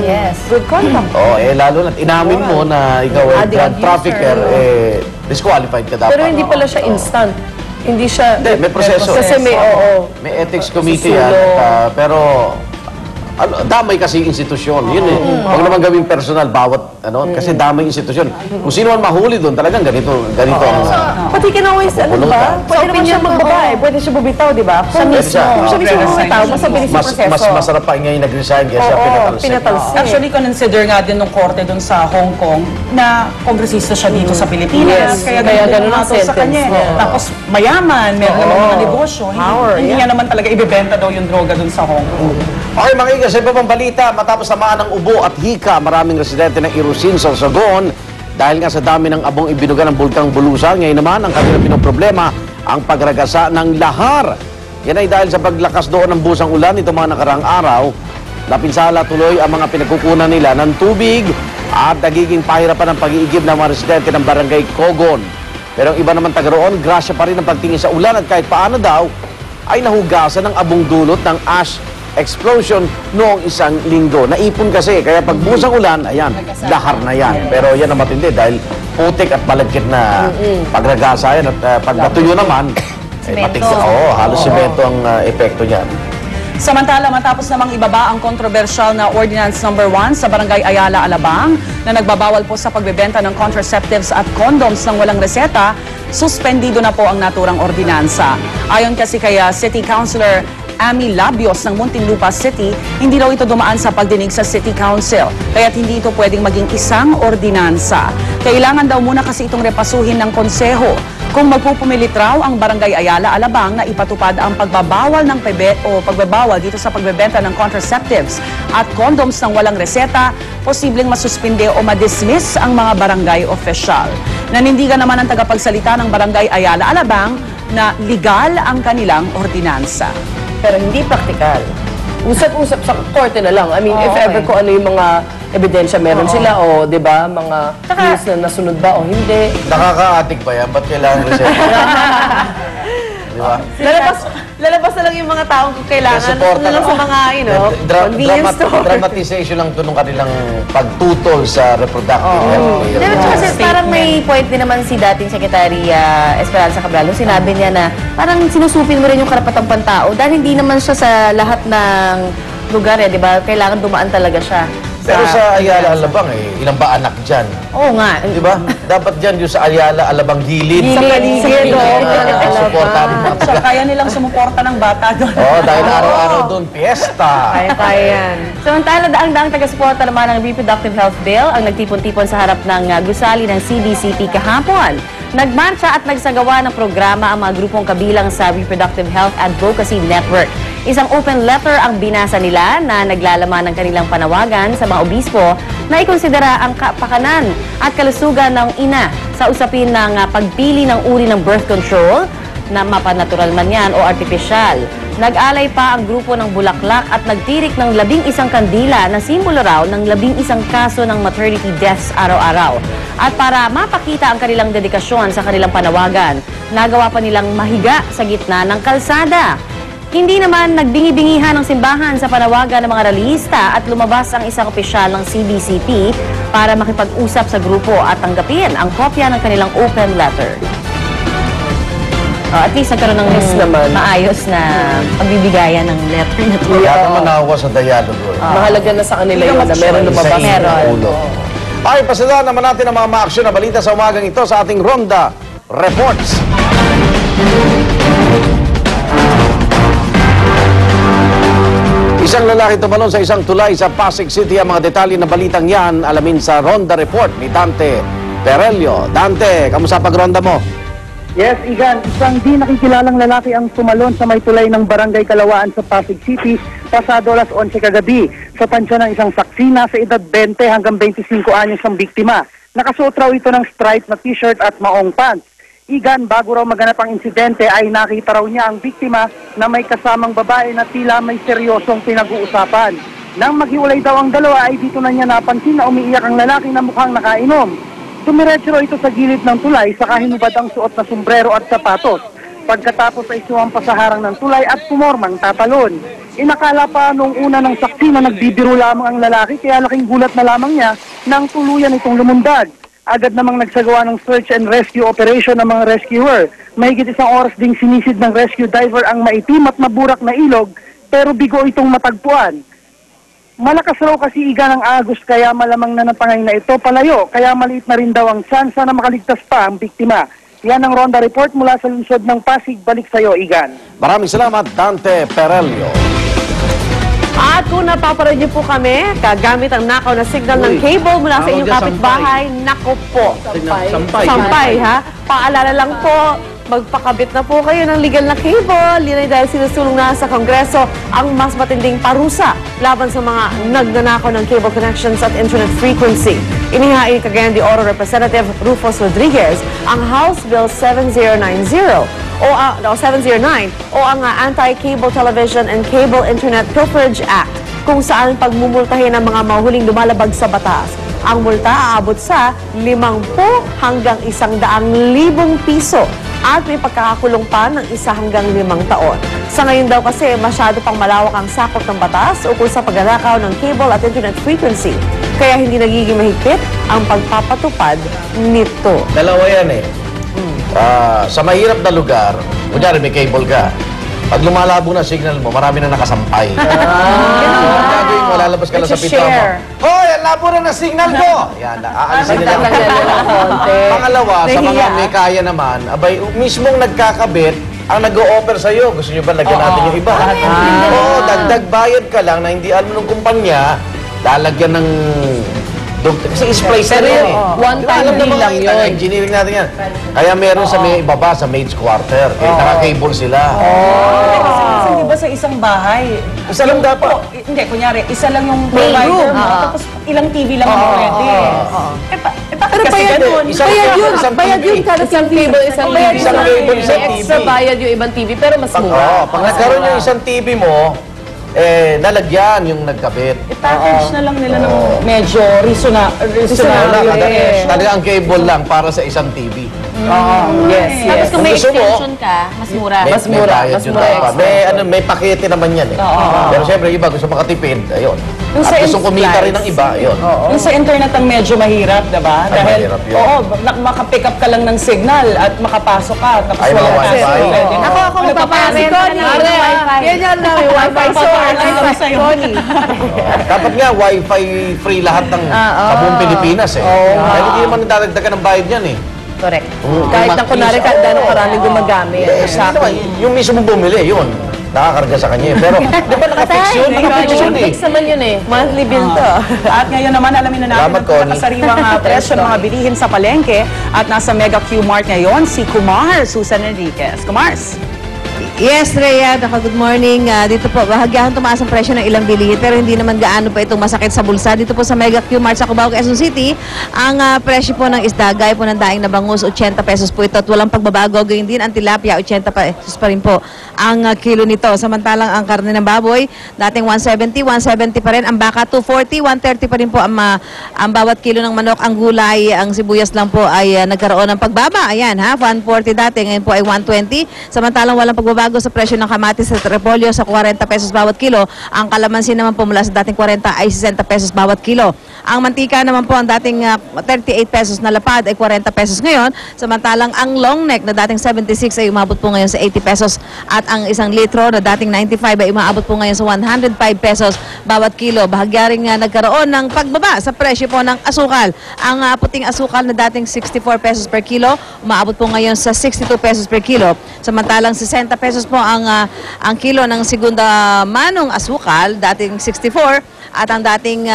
Yes. Good conduct. Lalo na inamin mo na ikaw ay drug trafficker, disqualified ka dapat. Pero hindi pala siya instant. Hindi siya... Hindi, may proseso. Kasi may ethics committee yan. Pero damay kasi yung institusyon. Yun Huwag naman gawing personal bawat kasi damay institusyon. Kung sino man mahuli doon, talagang ganito ang... Pati kinawis, ba? Pwede naman siya magbabae. Pwede siya bumitaw, di ba? Siya mismo. Siya mismo bumitaw. Mas mabilis yung proseso. Mas masarap pa ngayon nag-resign kaya siya pinatalsik. Actually, consider nga din ng korte doon sa Hong Kong na kongresista siya dito sa Pilipinas. Kaya ganun ang sa kanya. Tapos mayaman, meron naman mga negosyo. Hindi niya naman talaga ibibenta daw yung droga doon sa Hong Kong. Okay, mga iga, sa iba pang balita, matapos samaan ng ubo at hika, maraming residente ng Irusin sa Sorsogon dahil nga sa dami ng abong ibinuga ng Bulkang Bulusan. Ngayon naman, ang kanilang pinoproblema, ang pagragasa ng lahar. Yan ay dahil sa paglakas doon ng busang ulan itong mga nakaraang araw. Napinsala tuloy ang mga pinagkukunan nila ng tubig at nagiging pahirapan ang pag-iigib ng mga residente ng Barangay Cogon. Pero ang iba naman taga roon, grasya pa rin ang pagtingin sa ulan at kahit paano daw, ay nahugasan ng abong dulot ng ash explosion noong isang linggo. Naipon kasi, kaya pag busang ulan, ayan, lahar na yan. Pero yan ang matindi dahil putik at malagkit na pagragasa yan. At pag natuyo naman, halos simento ang epekto niyan. Samantala, matapos namang ibaba ang kontrobersyal na Ordinance No. 1 sa Barangay Ayala, Alabang na nagbabawal po sa pagbebenta ng contraceptives at condoms ng walang reseta, suspendido na po ang naturang ordinansa. Ayon kasi kaya City Councilor Ami Labios ng Muntinlupa City, hindi daw ito dumaan sa pagdinig sa City Council, kaya't hindi ito pwedeng maging isang ordinansa. Kailangan daw muna kasi itong repasuhin ng konseho. Kung magpupumilit raw ang Barangay Ayala, Alabang na ipatupad ang pagbabawal ng pagbabawal dito sa pagbebenta ng contraceptives at condoms ng walang reseta, posibleng masuspinde o madismiss ang mga barangay official. Nanindigan naman ang tagapagsalita ng Barangay Ayala, Alabang na legal ang kanilang ordinansa. Pero hindi praktikal. Usap-usap sa korte na lang. I mean, if ever kung ano yung mga ebidensya meron sila o, di ba, mga news na nasunod ba o hindi. Nakaka-atik ba yan? Ba't kailangan reseta? Di ba? Lalabas na lang yung mga taong kailangan. Na lang sa mga, convenience store. Dramatization lang ito ng kanilang pagtutol sa reproductive health. Kasi parang may point din naman si dating Secretary Esperanza Cabral. Sinabi niya na parang sinusupin mo rin yung karapatang pantao dahil hindi naman siya sa lahat ng lugar, di ba? Kailangan dumaan talaga siya. Pero sa Ayala, Alabang, ilang ba anak dyan? Oo nga. Di ba? Dapat dyan yung sa Ayala, Alabang gilid. Sa paligid. Suportahan ng mga So, kaya nilang sumuporta ng bata doon. Dahil araw-araw doon, fiesta. Kaya yan. Samantala, daang taga-suporta naman ng Reproductive Health Bill ang nagtipon-tipon sa harap ng gusali ng CBCP kahapon. Nagmarcha at nagsagawa ng programa ang mga grupong kabilang sa Reproductive Health Advocacy Network. Isang open letter ang binasa nila na naglalaman ng kanilang panawagan sa mga obispo na ikonsidera ang kapakanan at kalusugan ng ina sa usapin ng pagpili ng uri ng birth control na mapanatural man yan o artificial. Nag-alay pa ang grupo ng bulaklak at nagtirik ng 11 kandila na simbolo raw ng 11 kaso ng maternity deaths araw-araw. At para mapakita ang kanilang dedikasyon sa kanilang panawagan, nagawa pa nilang mahiga sa gitna ng kalsada. Hindi naman nagbingi-bingihan ng simbahan sa panawagan ng mga rallyista at lumabas ang isang opisyal ng CBCP para makipag-usap sa grupo at tanggapin ang kopya ng kanilang open letter. At least nagkaroon ng maayos na pagbibigayan ng letter na ito. Kaya naman nakakuha sa dialogo. Mahalaga na sa kanila yun na meron lumabas. Ay, pasadaan naman natin ang mga ma-aksyon na balita sa umagang ito sa ating Ronda Reports. Isang lalaki tumalon sa isang tulay sa Pasig City. Ang mga detalye ng balitang yan, alamin sa Ronda Report ni Dante Perelio. Dante, kamusta pag-ronda mo? Yes, Igan. Isang di nakikilalang lalaki ang tumalon sa may tulay ng Barangay Kalawaan sa Pasig City pasado alas 11 kagabi. Sa tansya ng isang saksi na sa edad 20 hanggang 25 anyos ang biktima. Nakasuot raw ito ng striped na t-shirt at maong pants. Igan, bago raw maganap ang insidente ay nakita raw niya ang biktima na may kasamang babae na tila may seryosong pinag-uusapan. Nang maghiwalay daw ang dalawa ay dito na niya napansin na umiiyak ang lalaki na mukhang nakainom. Dumiretso raw ito sa gilid ng tulay saka hinubad ang suot na sombrero at sapatos. Pagkatapos ay sumampa sa harang ng tulay at pumormang tatalon. Inakala pa nung una ng saksi na nagbibiro lamang ang lalaki kaya laking gulat na lamang niya nang tuluyan itong lumundag. Agad namang nagsagawa ng search and rescue operation ng mga rescuer. Mahigit 1 oras ding sinisid ng rescue diver ang maitim at maburak na ilog pero bigo itong matagpuan. Malakas raw kasi iga ng agos kaya malamang na napangay na ito palayo kaya maliit na rin daw ang tsansa na makaligtas pa ang biktima. Yan ang Ronda Report mula sa lungsod ng Pasig. Balik sa iyo, Igan. Maraming salamat, Dante Perelio. At kung napapanood niyo po kami, kagamit ang nakaw na signal ng Uy, cable mula sa tawag inyong dyan, kapitbahay, nako po. Sampay, ha? Paalala lang po, magpakabit na po kayo ng legal na cable. Yan ay dahil sinusulong na sa Kongreso ang mas matinding parusa laban sa mga nagnanakaw ng cable connections at internet frequency. Inihain kagayan ni Oro Representative Rufus Rodriguez ang House Bill 7090 o 709 o ang Anti-Cable Television and Cable Internet Pilferage Act kung saan pagmumultahin ang mga mahuling lumalabag sa batas. Ang multa aabot sa 50 hanggang 100,000 piso at may pagkakakulong pa ng 1 hanggang 5 taon. Sa ngayon daw kasi masyado pang malawak ang sakop ng batas ukol sa pagnanakaw ng cable at internet frequency. Kaya hindi nagiging mahigpit ang pagpapatupad nito. Dalawa yan eh. Sa mahirap na lugar, kunyari may cable ka, pag lumalabo na signal mo, marami na nakasampay. Ang gagawin mo, lalabas ka lang sa pito mo. Hoy, ang labo na ng signal ko! Yan, aalisin nila. Pangalawa, sa mga may kaya naman, abay, mismong nagkakabit, ang nag-o-offer sa'yo. Gusto nyo ba lagyan natin yung iba? Oo, dagdag bayad ka lang na hindi alam ng kumpanya, lalagyan ng... Kasi is-place na yan eh. One-time deal lang yun. Engineering natin yan. Kaya meron sa may ibaba, sa maid's quarter. Kaya naka-cable sila. Kasi di ba sa isang bahay, Isa lang dapat. hindi, kunyari, isa lang yung provider mo, tapos ilang TV lang ang pwede. Bakit kasi ganun? Bayad yun kada isang cable, isang TV. Isang cable, isang May extra TV. bayad yung ibang TV, pero mas mura. Pag nagkaroon yung isang TV mo, nalagyan yung nagkabit. I-package na lang nila ng medyo reasonable. Talaga ang cable lang para sa isang TV. Yes, Tapos yes. kung may Kung gusto mo, extension ka, mas mura. May bayad mas yun mura dapat. extra. May pakete naman yan eh. Pero siyempre, iba gusto makatipid, ayun. Yung At sa gusto kumita rin ng iba, ayun. Yung sa internet ang medyo mahirap, diba? Ay, mahirap yun. Oo, makapick up ka lang ng signal at makapasok ka, tapos Ay, mga wala wifi. access. Ako magpaparent ka na ng wifi. Yan yan lang, yung wifi source. Dapat nga, wifi free lahat ng sa buong Pilipinas eh. Dahil hindi naman nadadagdagan ng bayad yan eh. Correct. Kahit na kunwari gano'ng karaming gumagamit. Exactly. Yung mismo bumili, yun. Nakakarga sa kanya eh. Pero, di ba nakafix yun? Nakafix yun eh. Fix naman yun eh. Monthly bill to. At ngayon naman, alamin na natin Salamat, ang Connie. pinakasariwang presyo ng mga bilihin sa palengke. At nasa Mega Q-Mart ngayon, si Kumar Susan Enriquez. Kumars. Yes, Rhea. Good morning. Dito po, bahagyahan tumaas ang presyo ng ilang bilihin pero hindi naman gaano pa itong masakit sa bulsa. Dito po sa Mega Q-Mart sa Cubao, Quezon City, ang presyo po ng isda, gaya po ng daing na bangus, 80 pesos po ito at walang pagbabago. Gayun din ang tilapia, 80 pesos pa rin po ang kilo nito. Samantalang ang karne ng baboy, dating 170, 170 pa rin. Ang baka, 240, 130 pa rin po ang bawat kilo ng manok. Ang gulay, ang sibuyas lang po ay nagkaroon ng pagbaba. Ayan, 140 dati, ngayon po ay 120. Samantalang walang pagbabago sa presyo ng kamatis at repolyo sa 40 pesos bawat kilo. Ang kalamansi naman po mula sa dating 40 ay 60 pesos bawat kilo. Ang mantika naman po ang dating 38 pesos na lapad ay 40 pesos ngayon. Samantalang ang long neck na dating 76 ay umabot po ngayon sa 80 pesos. At ang isang litro na dating 95 ay umabot po ngayon sa 105 pesos bawat kilo. Bahagya rin nagkaroon ng pagbaba sa presyo po ng asukal. Ang puting asukal na dating 64 pesos per kilo, umabot po ngayon sa 62 pesos per kilo. Samantalang 60 pesos po ang kilo ng segunda manong asukal, dating 64, at ang dating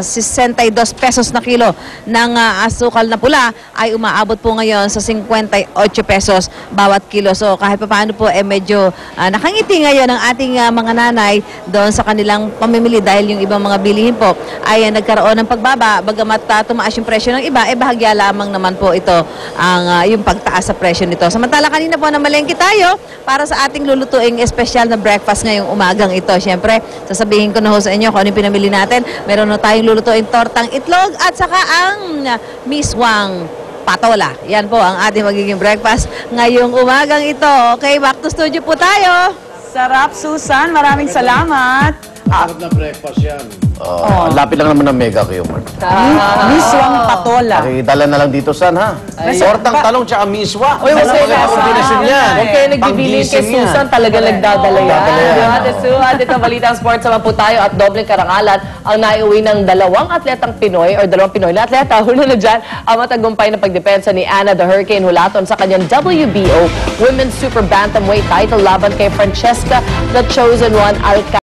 62 pesos na kilo ng asukal na pula ay umaabot po ngayon sa 58 pesos bawat kilo. So kahit pa paano po medyo nakangiti ngayon ang ating mga nanay doon sa kanilang pamimili dahil yung ibang mga bilihin po ay nagkaroon ng pagbaba. Bagamat tumaas yung presyo ng iba, bahagya lamang naman po ito ang yung pagtaas sa presyo nito. Samantala kanina po namalengke tayo para sa ating lulutuing espesyal na breakfast ngayong umagang ito. Siyempre, sasabihin ko na ho sa inyo kung ano yung pinamili natin. Meron na tayong lulutuing tortang itlog at saka ang miswang patola. Yan po ang ating magiging breakfast ngayong umagang ito. Okay, back to studio po tayo. Sarap, Susan. Maraming salamat. Sarap na breakfast yan. Lapit lang naman ng Mega Q Mart. Miswang patola. Pakidala na lang dito, San, ha? Tortang talong tsaka miswa. Uy, Ano masaya magandang ka. kombinasyon yan. Huwag kayo nagbibili kay Panggising yan. Susan, talaga nagdadala yan. Nagdadala yan. Di ba, Ate Sue? At ito, Balitang Sports naman po tayo at dobleng karangalan ang naiuwi ng dalawang Pinoy na atleta. Hula na dyan ang matagumpay na pagdepensa ni Anna the Hurricane Hulaton sa kanyang WBO Women's Super Bantamweight title laban kay Francesca The Chosen One Alcantara.